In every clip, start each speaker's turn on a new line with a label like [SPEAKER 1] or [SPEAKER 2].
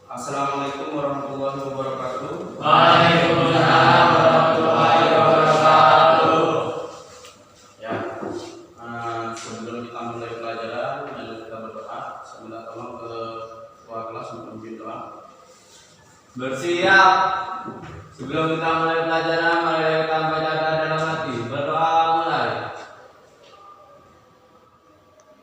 [SPEAKER 1] Assalamualaikum warahmatullahi wabarakatuh.
[SPEAKER 2] Waalaikumsalam warahmatullahi wabarakatuh.
[SPEAKER 1] Ya, sebelum kita mulai pelajaran, mari kita berdoa. Saya minta tolong ke ketua kelas untuk memimpin doa.
[SPEAKER 2] Bersiap. Sebelum kita mulai pelajaran, mari kita bacakan dalam hati. Berdoa mulai.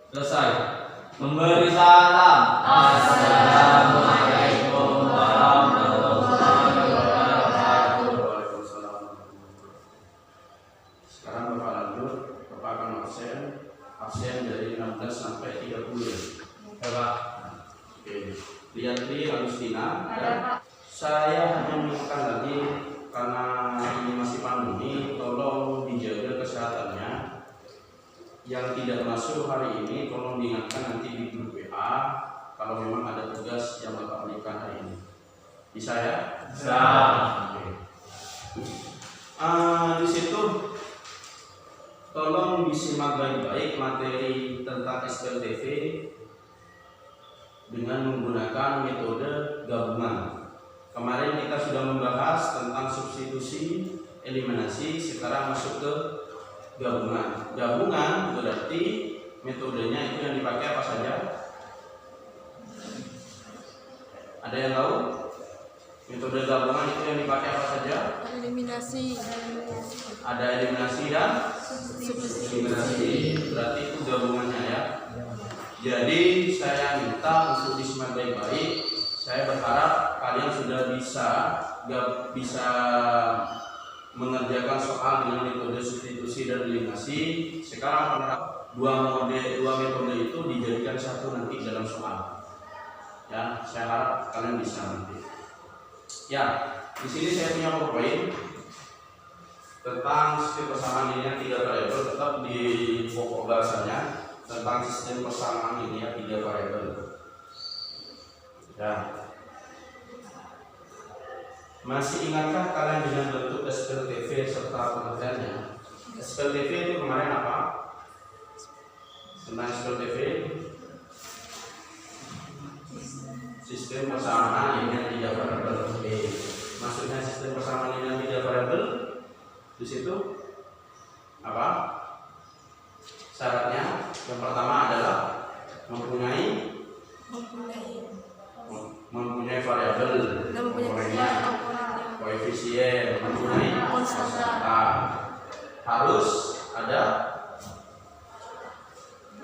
[SPEAKER 2] Selesai. Memberi salam. Assalamualaikum warahmatullahi wabarakatuh.
[SPEAKER 1] Waalaikumsalam. Sekarang Bapak lanjut, Bapak akan absen dari 16 sampai 30.
[SPEAKER 2] Bapak.
[SPEAKER 1] Oke. Lihatri Agustina. Saya hanya mengingatkan lagi karena ini masih pandemi, tolong dijaga kesehatannya. Yang tidak masuk hari ini tolong diingatkan nanti di grup WA kalau memang ada tugas yang Bapak berikan hari ini. Bisa ya?
[SPEAKER 2] Bisa.
[SPEAKER 1] Oke. Di situ tolong disimak baik-baik materi tentang SPLTV dengan menggunakan metode gabungan. Kemarin kita sudah membahas tentang substitusi, eliminasi, sekarang masuk ke gabungan. Gabungan berarti metodenya itu yang dipakai apa saja? Ada yang tahu? Metode gabungan itu yang dipakai apa saja?
[SPEAKER 3] Eliminasi.
[SPEAKER 1] Ada eliminasi dan eliminasi. Berarti itu gabungannya ya. Jadi saya minta untuk disimak baik-baik. Saya berharap kalian sudah bisa mengerjakan soal dengan metode substitusi dan eliminasi. Sekarang dua metode itu dijadikan satu nanti dalam soal. Ya, saya harap kalian bisa nanti. Ya, di sini saya punya poin tentang sistem persamaan linear 3 variabel, tetap di pokok bahasanya tentang sistem persamaan linear 3 variabel. Ya. Masih ingatkah kalian dengan bentuk SPLTV serta pengertiannya? SPLTV itu kemarin apa? Tentang SPLTV, sistem persamaan linear 3 variabel. Oke. Maksudnya sistem persamaan linear 3 variabel di situ apa? Syaratnya yang pertama adalah mempunyai variabel, koefisien, mempunyai konstanta. Harus ada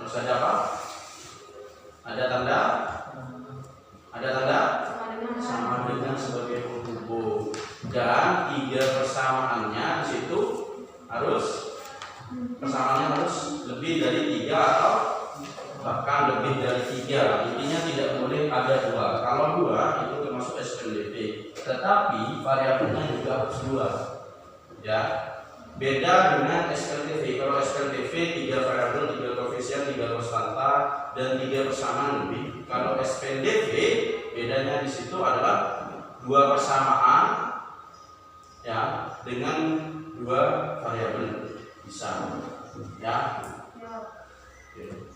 [SPEAKER 1] apa? Ada tanda sama dengan sebagai penghubung, dan 3 persamaannya di situ persamaannya harus lebih dari 3 atau bahkan lebih dari 3. Intinya tidak boleh ada 2. Kalau 2 itu termasuk SPLTV. Tetapi variabelnya juga harus 2. Ya. Beda dengan SPLTV. Kalau SPLTV 3 variabel, 3 koefisien, 3 konstanta dan 3 persamaan lebih. Kalau SPLTV bedanya di situ adalah 2 persamaan ya dengan 2 variabel bisa. Ya. Oke.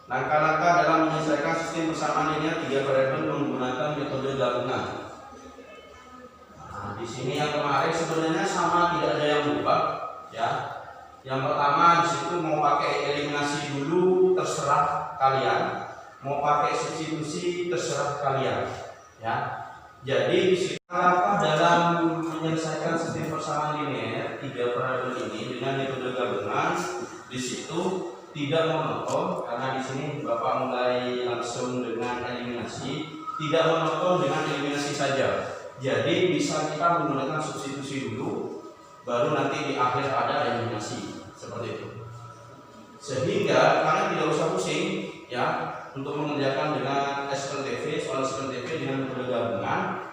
[SPEAKER 1] Langkah-langkah dalam menyelesaikan sistem persamaan linear 3 variabel menggunakan metode gabungan. Nah, di sini yang kemarin sebenarnya sama, tidak ada yang berubah, ya. Yang pertama di situ mau pakai eliminasi dulu, terserah kalian. Mau pakai substitusi, terserah kalian, ya. Jadi di sini langkah dalam menyelesaikan sistem persamaan linear 3 variabel ini dengan metode gabungan, di situ tidak monoton, karena di sini Bapak mulai langsung dengan eliminasi, tidak monoton dengan eliminasi saja. Jadi bisa kita menggunakan substitusi dulu, baru nanti di akhir ada eliminasi, seperti itu. Sehingga kalian tidak usah pusing ya untuk mengerjakan dengan SPLTV, soal SPLTV dengan metode gabungan.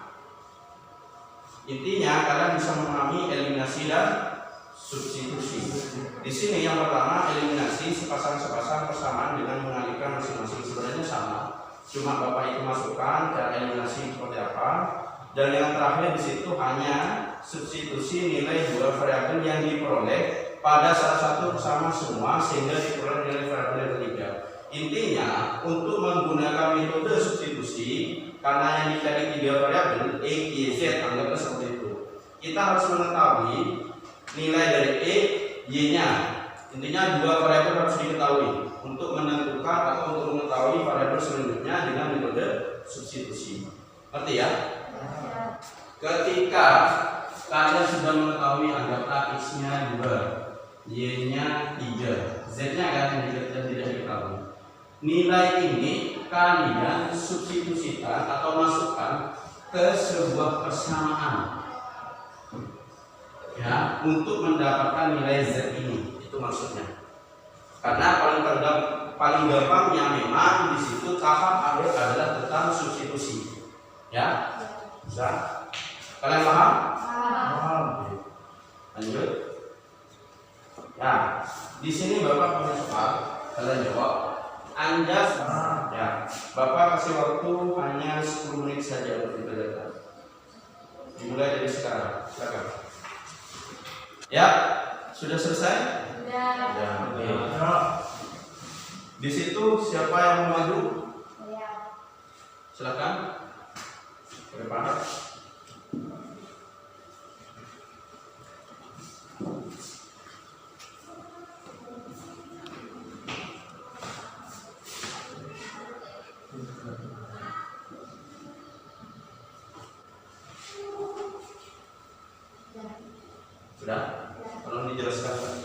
[SPEAKER 1] Intinya kalian bisa memahami eliminasi dan substitusi. Di sini yang pertama eliminasi sepasang-sepasang persamaan dengan mengalihkan masing-masing, sebenarnya sama, cuma Bapak itu masukkan cara eliminasi seperti apa. Dan yang terakhir di situ hanya substitusi nilai 2 variabel yang diperoleh pada salah satu sama semua sehingga diperoleh nilai variabel yang ketiga. Intinya untuk menggunakan metode substitusi karena yang dicari 3 variabel X, Y, Z, anggaplah seperti itu. Kita harus mengetahui nilai dari X, Y-nya. Intinya 2 variabel harus diketahui untuk menentukan atau untuk mengetahui variabel selanjutnya dengan metode substitusi. Ngerti ya? Ketika kalian sudah mengetahui anggaplah X-nya 2, Y-nya 3, Z-nya kan yang tidak diketahui. Nilai ini kalian substitusikan atau masukkan ke sebuah persamaan ya untuk mendapatkan nilai Z ini. Itu maksudnya. Karena paling gampangnya memang di situ tahap akhir adalah tentang substitusi. Ya? Bisa? Kalian paham? Paham. Lanjut. Ya, di sini Bapak punya soal, kalian jawab. Anjas, ya, Bapak kasih waktu hanya 10 menit saja untuk dikerjakan. Dimulai dari sekarang, silakan. Ya, sudah selesai?
[SPEAKER 3] Sudah.
[SPEAKER 1] Ya, oke. Di situ siapa yang mau maju?
[SPEAKER 3] Saya.
[SPEAKER 1] Silakan. Prepare. Sudah? Tolong dijelaskan.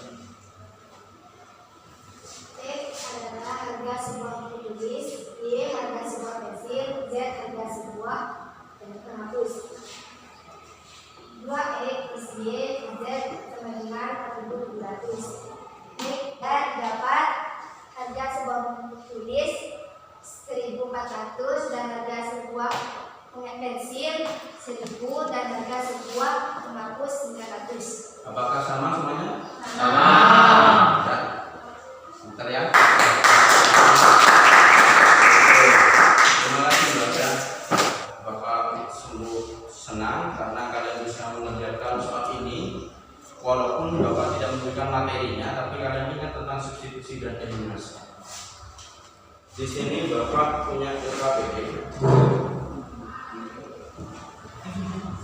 [SPEAKER 3] X adalah harga sebuah buku tulis, Y harga sebuah pensil, Z harga sebuah penghapus. 2X plus Y Z sama dengan 4.700. Dan dapat harga sebuah buku tulis 1.400 dan harga sebuah pensil 1.000 dan harga sebuah penghapus 900.
[SPEAKER 1] Apakah sama semuanya?
[SPEAKER 2] Sama.
[SPEAKER 1] Ya. Bentar ya. Terima kasih Bapak. Bapak sungguh senang karena kalian bisa mengerjakan soal ini. Walaupun Bapak tidak memberikan materinya, tapi kalian ingat tentang substitusi dan eliminasi. Di sini Bapak punya LKPD.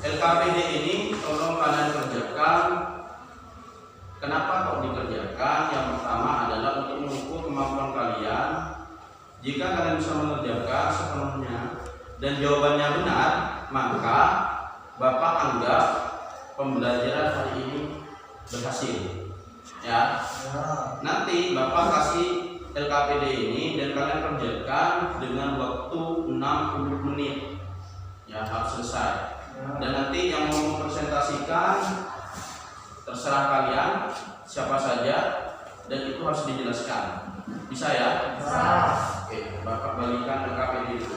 [SPEAKER 1] LKPD ini tolong kalian kerjakan. Kenapa kok dikerjakan? Yang pertama adalah untuk mengukur kemampuan kalian. Jika kalian bisa mengerjakan sepenuhnya dan jawabannya benar, maka Bapak anggap pembelajaran hari ini berhasil. Ya. Nanti Bapak kasih LKPD ini dan kalian kerjakan dengan waktu 60 menit. Ya, harus selesai. Dan nanti yang mau mempresentasikan terserah kalian siapa saja dan itu harus dijelaskan. Bisa ya? Bisa. Oke, Bapak balikan LKPD itu.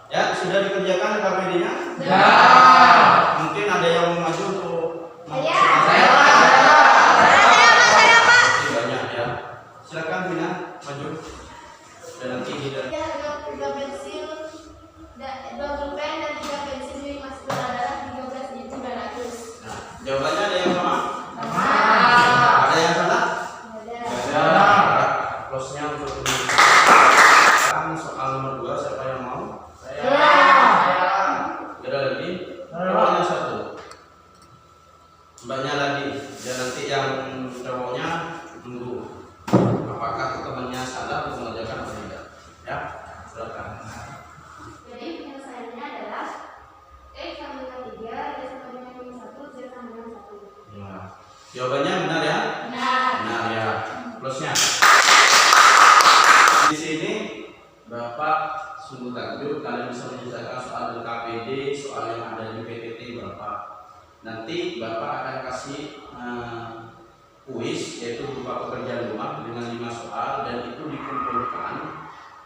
[SPEAKER 1] Ya, sudah dikerjakan LKPD-nya?
[SPEAKER 2] Ya.
[SPEAKER 1] Mungkin ada yang mau maju untuk
[SPEAKER 3] Saya.
[SPEAKER 1] banyak ya. Silakan Bina maju. Dan nanti tidak.
[SPEAKER 3] Dia harga 3 pensil, 2 pulpen dan 3 pensil milik Mas Bro adalah 13.900.
[SPEAKER 1] Nah, jawabannya ada yang sama?
[SPEAKER 3] Sama.
[SPEAKER 1] Ada yang salah?
[SPEAKER 3] Ada.
[SPEAKER 1] Ya. Close-nya untuk ini. Sekarang soal nomor 2 siapa yang mau? Ada lagi? Cowoknya 1. Mbaknya lagi. Dan nanti yang cowoknya tunggu. Apakah temannya salah untuk mengerjakan atau tidak? Ya, silakan.
[SPEAKER 3] Jadi penyelesaiannya adalah X sama dengan 3, Y sama dengan 1, Z sama dengan 1.
[SPEAKER 1] Nah, jawabannya benar ya?
[SPEAKER 3] Benar.
[SPEAKER 1] Benar ya. Plusnya. Di sini Bapak sungguh takjub kalian bisa menyelesaikan soal LKPD, soal yang ada di PPT Bapak. Nanti Bapak akan kasih kuis yaitu berupa pekerjaan rumah dengan 5 soal dan itu dikumpulkan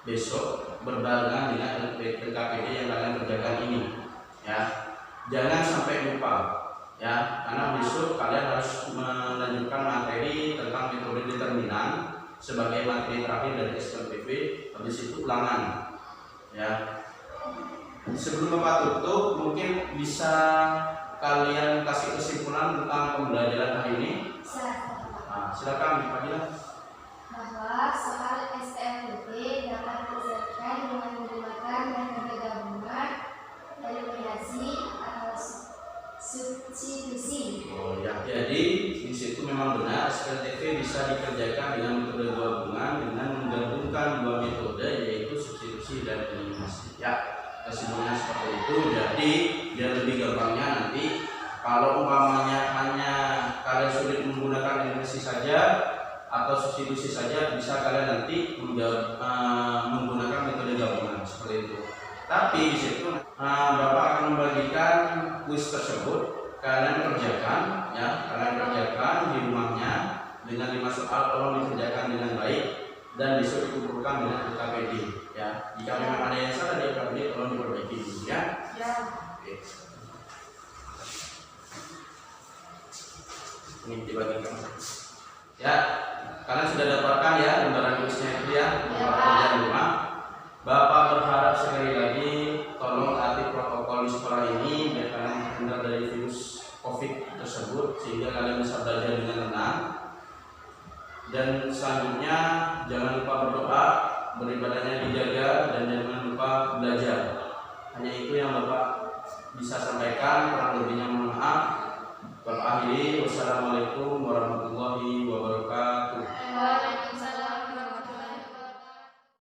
[SPEAKER 1] besok berbarengan dengan LKPD yang kalian kerjakan ini. Ya, jangan sampai lupa. Ya, karena besok kalian harus melanjutkan materi tentang metode determinan sebagai materi terakhir dari SPLPP. Habis itu ulangan. Ya. Sebelum Bapak tutup, mungkin bisa kalian kasih kesimpulan tentang pembelajaran hari ini. Nah, silakan Pak Fadilah.
[SPEAKER 3] Bahwa soal STMPT dapat diselesaikan dengan menggunakan metode gabungan, eliminasi, atau substitusi.
[SPEAKER 1] Oh ya, jadi di situ memang benar SPLTV bisa dikerjakan dengan metode gabungan dengan menggabungkan dua metode, yaitu substitusi dan eliminasi. Ya, kesimpulannya seperti itu. Jadi biar lebih gampangnya nanti, kalau umpamanya hanya kalian sulit menggunakan eliminasi saja atau substitusi saja, bisa kalian nanti menggunakan metode gabungan seperti itu. Tapi di situ Bapak akan membagikan kuis tersebut, kalian kerjakan ya, kalian kerjakan di rumahnya dengan 5 soal, tolong dikerjakan dengan baik dan besok dikumpulkan dengan UKPD ya. Jika memang ada yang salah di UKPD, tolong diperbaiki dulu ya.
[SPEAKER 3] Ya.
[SPEAKER 1] Oke. Ini dibagikan. Ya, kalian sudah dapatkan ya lembaran kuisnya itu ya,
[SPEAKER 3] Ya,
[SPEAKER 1] kerjaan rumah. Bapak berharap sekali lagi tolong taati protokol di sekolah ini biar kalian terhindar dari virus COVID tersebut sehingga kalian bisa belajar dengan tenang. Dan selanjutnya jangan lupa berdoa, beribadahnya dijaga, dan jangan lupa belajar. Hanya itu yang Bapak bisa sampaikan, kurang lebihnya mohon maaf. Bapak akhiri, wassalamualaikum warahmatullahi wabarakatuh.